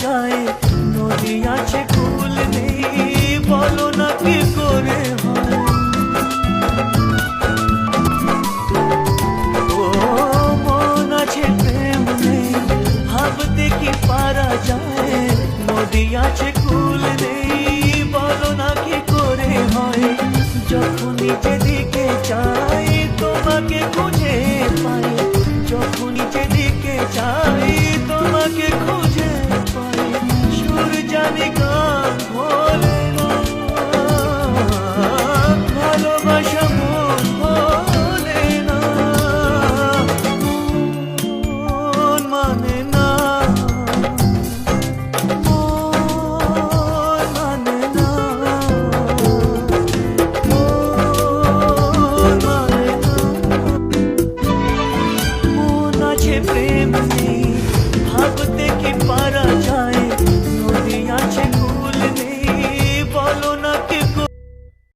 যায়, নদী আছে কুল নেই, বলো না কি করে হয়। ও মন আছে প্রেম নেই, ভাবতে কি পারা যায়, নদী আছে কুল নেই, বলো না কি করে হয়। যখনই যে